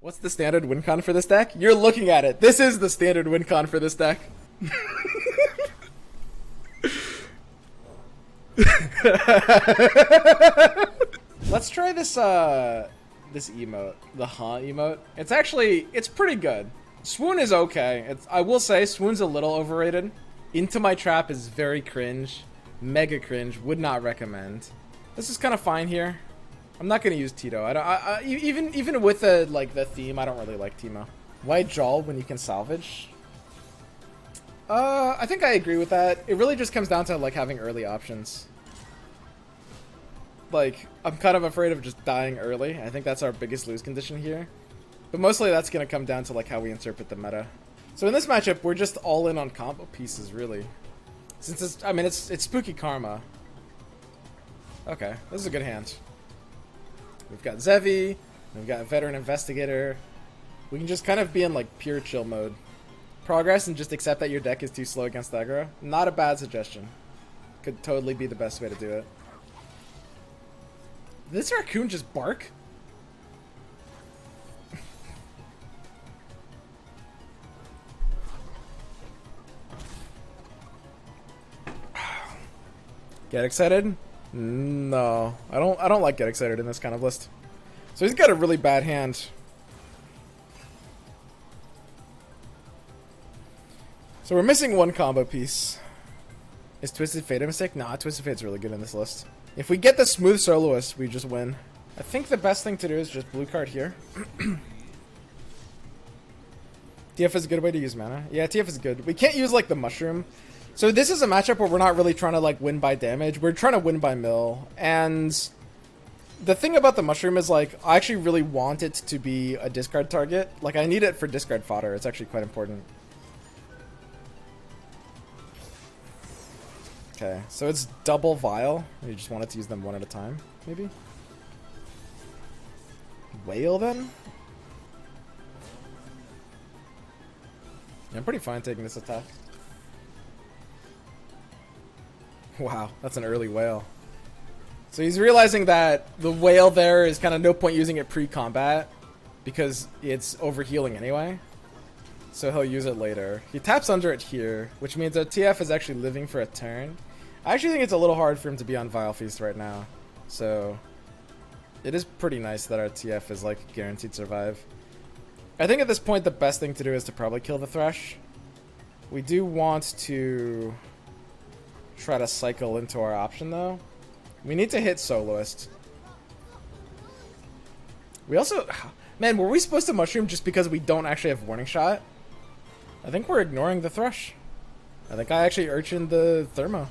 What's the standard win con for this deck? You're looking at it. This is the standard win con for this deck. Let's try this this emote, the emote. It's pretty good. Swoon is okay. I will say Swoon's a little overrated. Into My Trap is very cringe. Mega cringe. Would not recommend. This is kind of fine here. I'm not gonna use Tito. Even with the theme, I don't really like Teemo. Why Jawl when you can salvage? I think I agree with that. It really just comes down to like having early options. Like, I'm kind of afraid of just dying early. I think that's our biggest lose condition here. But mostly that's gonna come down to like how we interpret the meta. So in this matchup, we're just all in on combo pieces, really. Since it's Spooky Karma. Okay, this is a good hand. We've got Zevi, we've got Veteran Investigator. We can just kind of be in like pure chill mode. Progress and just accept that your deck is too slow against aggro. Not a bad suggestion. Could totally be the best way to do it. Did this raccoon just bark? Get excited? No, I don't like get excited in this kind of list. So he's got a really bad hand. So we're missing one combo piece. Is Twisted Fate a mistake? Nah, Twisted Fate's really good in this list. If we get the Smooth Soloist, we just win. I think the best thing to do is just blue card here. TF is a good way to use mana. Yeah, TF is good. We can't use like the mushroom. So this is a matchup where we're not really trying to like win by damage. We're trying to win by mill. And the thing about the mushroom is like, I actually really want it to be a discard target. Like I need it for discard fodder. It's actually quite important. Okay, so it's double vial. You just wanted to use them one at a time, maybe? Whale then? Yeah, I'm pretty fine taking this attack. Wow, that's an early whale. So he's realizing that the whale there is kind of no point using it pre-combat because it's overhealing anyway. So he'll use it later. He taps under it here, which means our TF is actually living for a turn. I actually think it's a little hard for him to be on Vile Feast right now. So it is pretty nice that our TF is like guaranteed survive. I think at this point the best thing to do is to probably kill the Thresh. We do want to try to cycle into our option though. We need to hit Soloist. We also... Man, were we supposed to mushroom just because we don't actually have Warning Shot? I think we're ignoring the Thresh. I think I actually urchined the Thermo.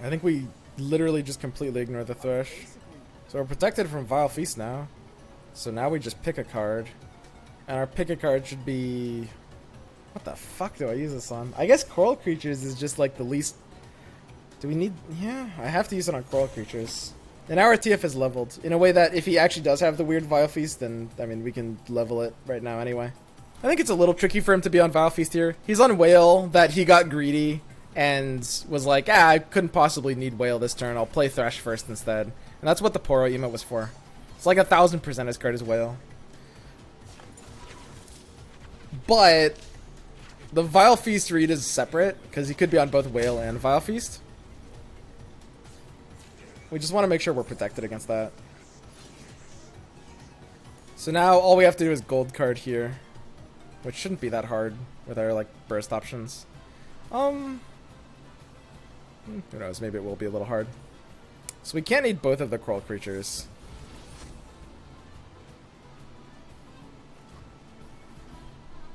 I think we literally just completely ignore the Thresh. So we're protected from Vile Feast now. So now we just pick a card. And our pick a card should be... What the fuck do I use this on? I guess Coral Creatures is just like the least... Do we need... Yeah, I have to use it on Coral Creatures. And now our TF is leveled. In a way that if he actually does have the weird Vile Feast, then, I mean, we can level it right now anyway. I think it's a little tricky for him to be on Vile Feast here. He's on Whale, that he got greedy and was like, I couldn't possibly need Whale this turn. I'll play Thresh first instead. And that's what the Poro emote was for. It's like 1000% his card is Whale. But the Vile Feast read is separate because he could be on both Whale and Vile Feast. We just want to make sure we're protected against that. So now all we have to do is gold card here, which shouldn't be that hard with our like burst options. Who knows? Maybe it will be a little hard. So we can't need both of the Coral Creatures.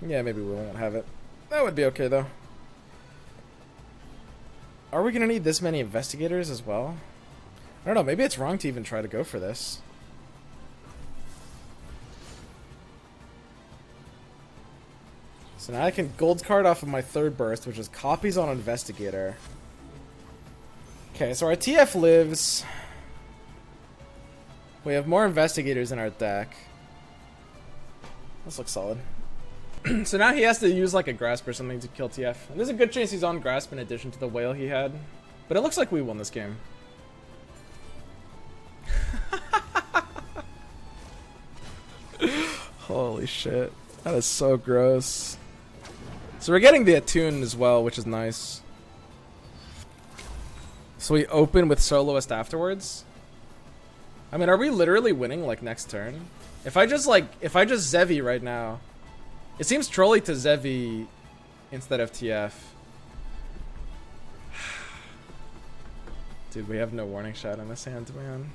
Yeah, maybe we won't have it. That would be okay though. Are we gonna need this many investigators as well? I don't know, maybe it's wrong to even try to go for this. So now I can gold card off of my third burst, which is copies on Investigator. Okay, so our TF lives. We have more Investigators in our deck. This looks solid. So now he has to use like a Grasp or something to kill TF. And there's a good chance he's on Grasp in addition to the Whale he had. But it looks like we won this game. Holy shit. That is so gross. So we're getting the attune as well, which is nice. So we open with Soloist afterwards? I mean, are we literally winning, like, next turn? If I just Zevi right now... It seems trolly to Zevi instead of TF. Dude, we have no warning shot in this hand, man.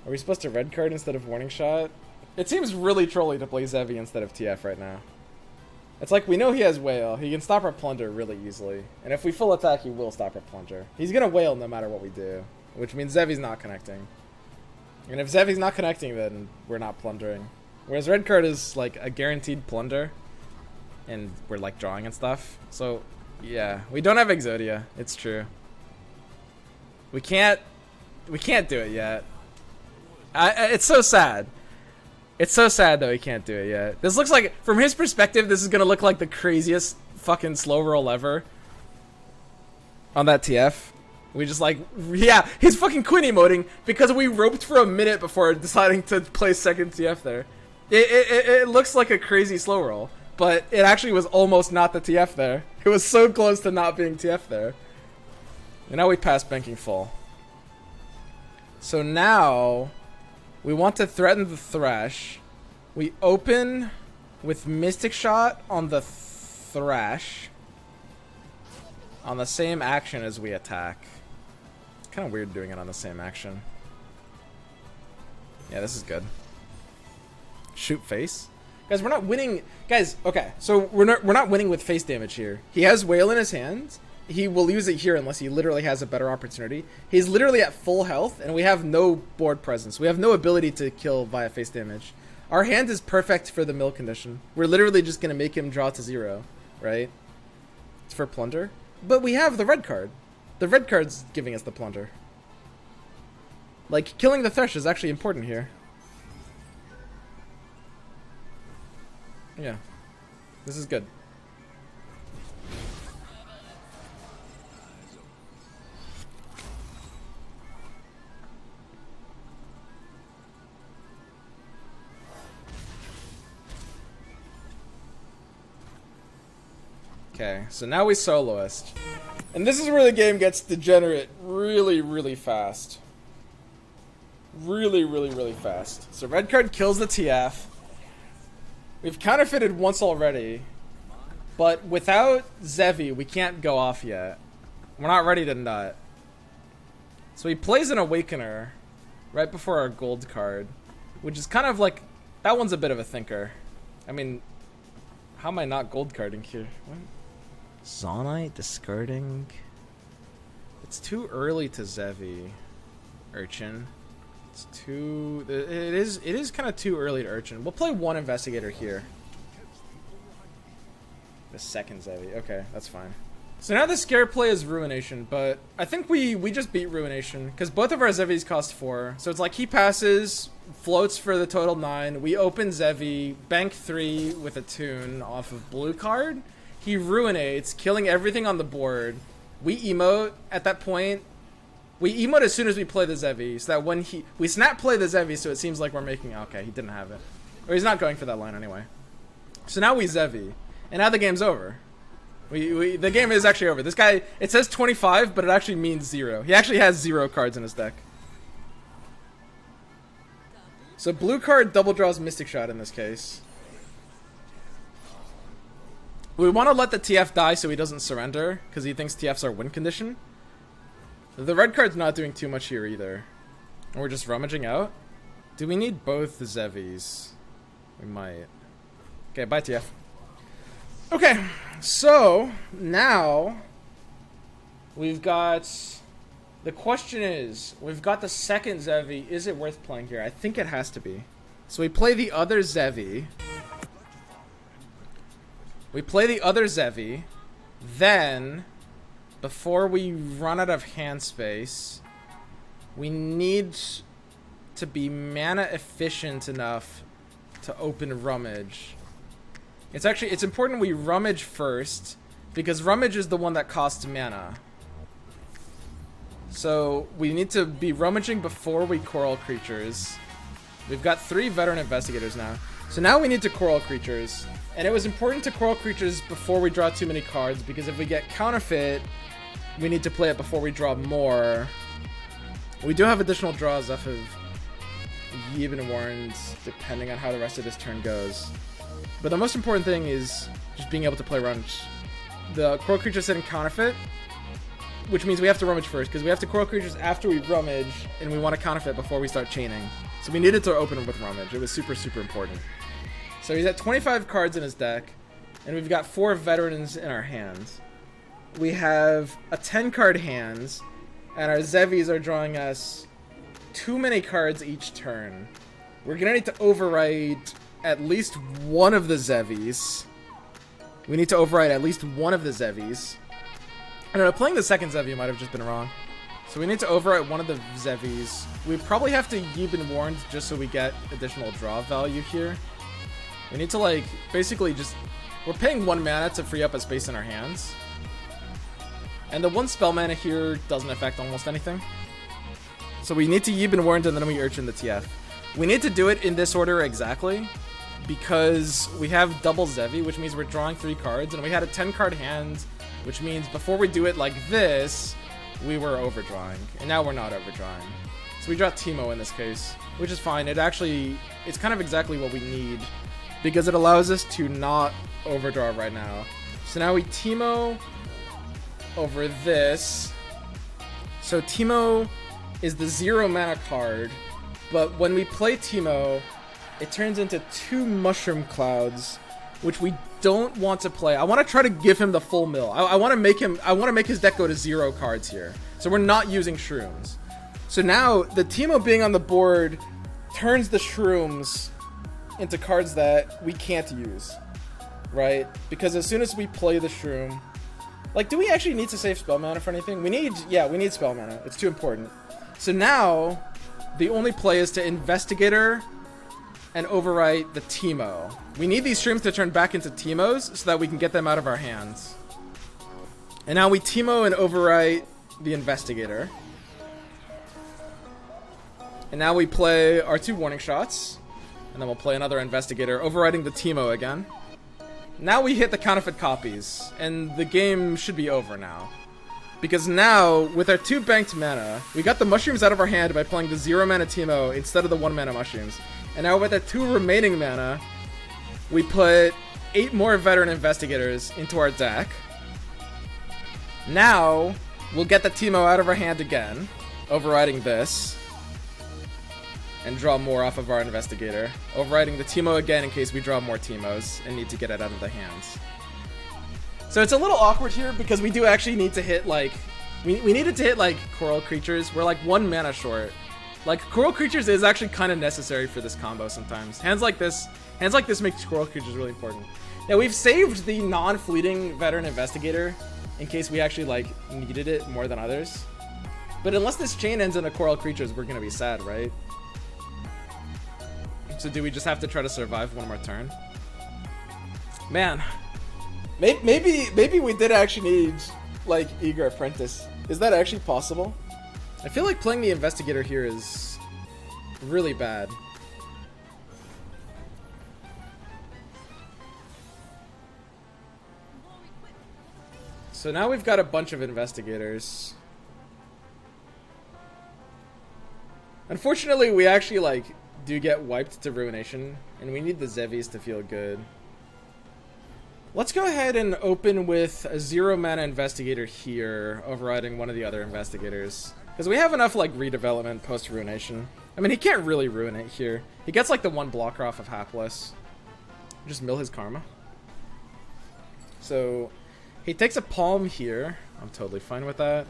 Are we supposed to red card instead of warning shot? It seems really trolly to play Zevi instead of TF right now. It's like we know he has whale. He can stop our plunger really easily. And if we full attack, he will stop our plunger. He's gonna whale no matter what we do. Which means Zevi's not connecting. And if Zevi's not connecting, then we're not plundering. Whereas red card is like a guaranteed plunder. And we're like drawing and stuff. So, yeah. We don't have Exodia. It's true. We can't do it yet. It's so sad. It's so sad that we can't do it yet. This looks like, from his perspective, this is gonna look like the craziest fucking slow roll ever. On that TF. We just like, yeah, he's fucking queen emoting because we roped for a minute before deciding to play second TF there. It looks like a crazy slow roll, but it actually was almost not the TF there. It was so close to not being TF there. And now we pass banking full. So now we want to threaten the Thresh. We open with Mystic Shot on the Thresh on the same action as we attack. Kind of weird doing it on the same action. Yeah, this is good. Shoot face. Guys, we're not winning. Guys, okay. So we're not winning with face damage here. He has whale in his hand. He will use it here unless he literally has a better opportunity. He's literally at full health and we have no board presence. We have no ability to kill via face damage. Our hand is perfect for the mill condition. We're literally just going to make him draw to 0, right? It's for plunder. But we have the red card. The red card's giving us the plunder. Like, killing the Thresh is actually important here. Yeah. This is good. Okay, so now we soloist. And this is where the game gets degenerate really, really fast. Really, really, really fast. So red card kills the TF. We've counterfeited once already. But without Zevi, we can't go off yet. We're not ready to nut. So he plays an Awakener right before our gold card. Which is kind of like... That one's a bit of a thinker. I mean... How am I not gold carding here? What? Zonite discarding. It's too early to Zevi, Urchin. It's too. It is kind of too early to Urchin. We'll play one investigator here. The second Zevi. Okay, that's fine. So now the scare play is Ruination, but I think we just beat Ruination because both of our Zevis cost 4. So it's like he passes, floats for the total 9. We open Zevi, bank 3 with a tune off of blue card. He ruinates, killing everything on the board. We emote at that point. We emote as soon as we play the Zevi, so that when we snap play the Zevi, so it seems like we're making. Okay, he didn't have it, or he's not going for that line anyway. So now we Zevi, and now the game's over. The game is actually over. This guy, it says 25, but it actually means 0. He actually has 0 cards in his deck. So blue card double draws Mystic Shot in this case. We want to let the TF die so he doesn't surrender, because he thinks TF's our win condition. The red card's not doing too much here either. And we're just rummaging out. Do we need both the Zevis? We might. Okay, bye TF. Okay, so now we've got... The question is, we've got the second Zevi. Is it worth playing here? I think it has to be. So we play the other Zevi. We play the other Zevi, then, before we run out of hand space, we need to be mana efficient enough to open Rummage. It's important we Rummage first, because Rummage is the one that costs mana. So, we need to be rummaging before we Coral Creatures. We've got 3 veteran investigators now. So now we need to coral creatures. And it was important to coral creatures before we draw too many cards, because if we get counterfeit, we need to play it before we draw more. We do have additional draws off of Yibin Warrens, depending on how the rest of this turn goes. But the most important thing is just being able to play rummage. The coral creatures sitting counterfeit, which means we have to rummage first, because we have to coral creatures after we rummage, and we want to counterfeit before we start chaining. So we needed to open with rummage. It was super, super important. So he's at 25 cards in his deck, and we've got 4 veterans in our hands. We have a 10-card hand, and our Zevies are drawing us too many cards each turn. We're gonna need to override at least one of the Zevies. We need to override at least one of the Zevies. I don't know, playing the second Zevi might have just been wrong. So we need to overwrite one of the Zevies. We probably have to Yibin Warned just so we get additional draw value here. We need to, like, basically just... We're paying 1 mana to free up a space in our hands. And the 1 spell mana here doesn't affect almost anything. So we need to Yibin Warned and then we Urchin the TF. We need to do it in this order exactly, because we have double Zevi, which means we're drawing 3 cards, and we had a 10-card hand, which means before we do it like this, we were overdrawing, and now we're not overdrawing. So we draw Teemo in this case, which is fine. It's kind of exactly what we need, because it allows us to not overdraw right now. So now we Teemo over this. So Teemo is the 0 mana card, but when we play Teemo, it turns into 2 Mushroom Clouds, which we don't want to play. I want to try to give him the full mill. I want to make his deck go to 0 cards here. So we're not using Shrooms. So now the Teemo being on the board turns the Shrooms into cards that we can't use, right? Because as soon as we play the Shroom, like, do we actually need to save spell mana for anything? We need spell mana. It's too important. So now the only play is to Investigator and overwrite the Teemo. We need these Shrooms to turn back into Teemos so that we can get them out of our hands. And now we Teemo and overwrite the Investigator. And now we play our 2 warning shots. And then we'll play another Investigator, overwriting the Teemo again. Now we hit the counterfeit copies, and the game should be over now. Because now, with our 2 banked mana, we got the mushrooms out of our hand by playing the 0 mana Teemo instead of the 1 mana mushrooms. And now with the 2 remaining mana, we put 8 more veteran investigators into our deck. Now, we'll get the Teemo out of our hand again, overriding this, and draw more off of our investigator. Overriding the Teemo again in case we draw more Teemos and need to get it out of the hands. So it's a little awkward here because we do actually need to hit, like, we needed to hit, like, coral creatures. We're like 1 mana short. Like, coral creatures is actually kind of necessary for this combo sometimes. Hands like this make coral creatures really important. Now, we've saved the non-fleeting veteran investigator in case we actually, like, needed it more than others. But unless this chain ends in a coral creatures, we're gonna be sad, right? So do we just have to try to survive 1 more turn? Man, maybe we did actually need, like, Eager Apprentice. Is that actually possible? I feel like playing the investigator here is really bad. So now we've got a bunch of investigators. Unfortunately, we actually, like, do get wiped to Ruination, and we need the Zevies to feel good. Let's go ahead and open with a 0 mana investigator here, overriding one of the other investigators. Because we have enough, like, redevelopment post-Ruination. I mean, he can't really ruin it here. He gets, like, the 1 blocker off of Hapless. Just mill his karma. So, he takes a palm here. I'm totally fine with that.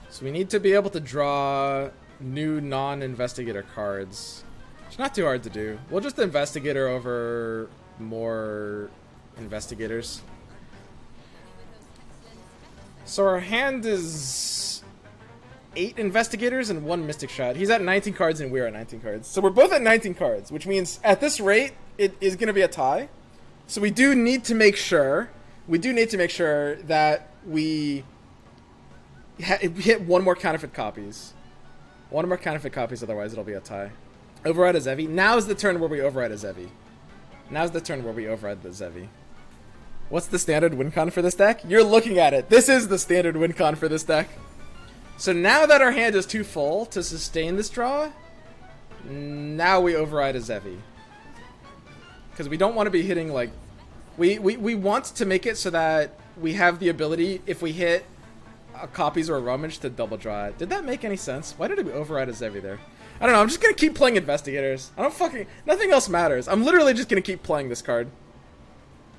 So we need to be able to draw new non-investigator cards. It's not too hard to do. We'll just investigator over more investigators. So our hand is 8 investigators and 1 mystic shot. He's at 19 cards and we're at 19 cards. So we're both at 19 cards, which means at this rate, it is going to be a tie. So we do need to make sure, that we hit 1 more counterfeit copies. One more counterfeit copies, otherwise it'll be a tie. Override a Zevi. Now's the turn where we override a Zevi. Now's the turn where we override the Zevi. What's the standard win con for this deck? You're looking at it. This is the standard win con for this deck. So now that our hand is too full to sustain this draw, now we override a Zevi. Because we don't want to be hitting like... We want to make it so that we have the ability, if we hit copies or a rummage, to double draw it. Did that make any sense? Why did we override a Zevi there? I don't know, I'm just gonna keep playing Investigators. I don't fucking... Nothing else matters. I'm literally just gonna keep playing this card.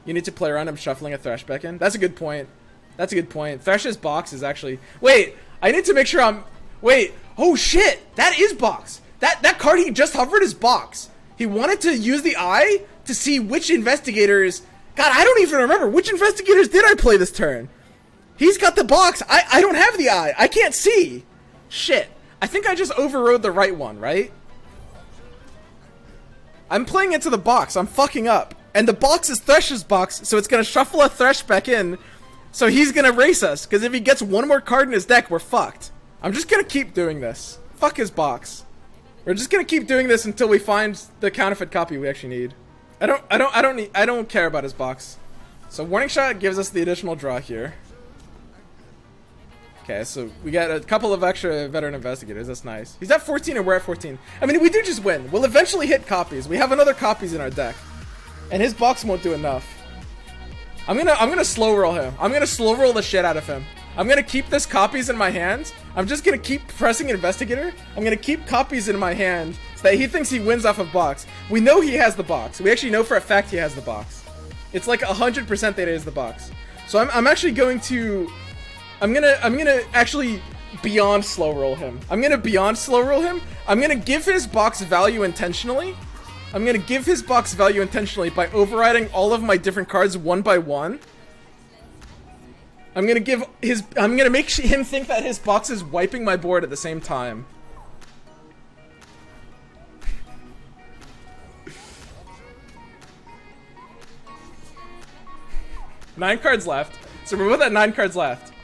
You need to play around him shuffling a Thresh back in. That's a good point. That's a good point. Thresh's box is actually... Wait! I need to make sure I'm... Wait! Oh shit! That is box! That card he just hovered is box. He wanted to use the eye to see which Investigators... God, I don't even remember. Which Investigators did I play this turn? He's got the box. I don't have the eye. I can't see. Shit. I think I just overrode the right one, right? I'm playing into the box. I'm fucking up. And the box is Thresh's box, so it's going to shuffle a Thresh back in. So he's going to race us, because if he gets one more card in his deck, we're fucked. I'm just going to keep doing this. Fuck his box. We're just going to keep doing this until we find the counterfeit copy we actually need. I don't care about his box. So Warning Shot gives us the additional draw here. Okay, so we got a couple of extra veteran investigators. That's nice. He's at 14 and we're at 14. I mean, we do just win. We'll eventually hit copies. We have another copies in our deck. And his box won't do enough. I'm gonna slow roll him. I'm gonna slow roll the shit out of him. I'm gonna keep this copies in my hand. I'm just gonna keep pressing investigator. I'm gonna keep copies in my hand so that he thinks he wins off of box. We know he has the box. We actually know for a fact he has the box. It's like 100% that he has the box. So I'm actually going to... I'm gonna actually beyond slow roll him. I'm gonna give his box value intentionally. I'm gonna give his box value intentionally by overriding all of my different cards one by one. I'm gonna make him think that his box is wiping my board at the same time. Nine cards left. So we're both at 9 cards left.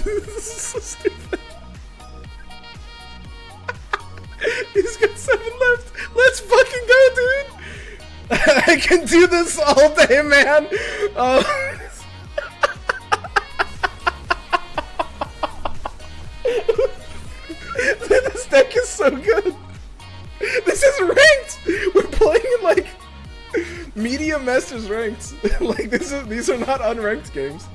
This is so stupid. He's got 7 left. Let's fucking go, dude. I can do this all day, man. This deck is so good. This is ranked. We're playing in like medium masters ranked. Like these are not unranked games.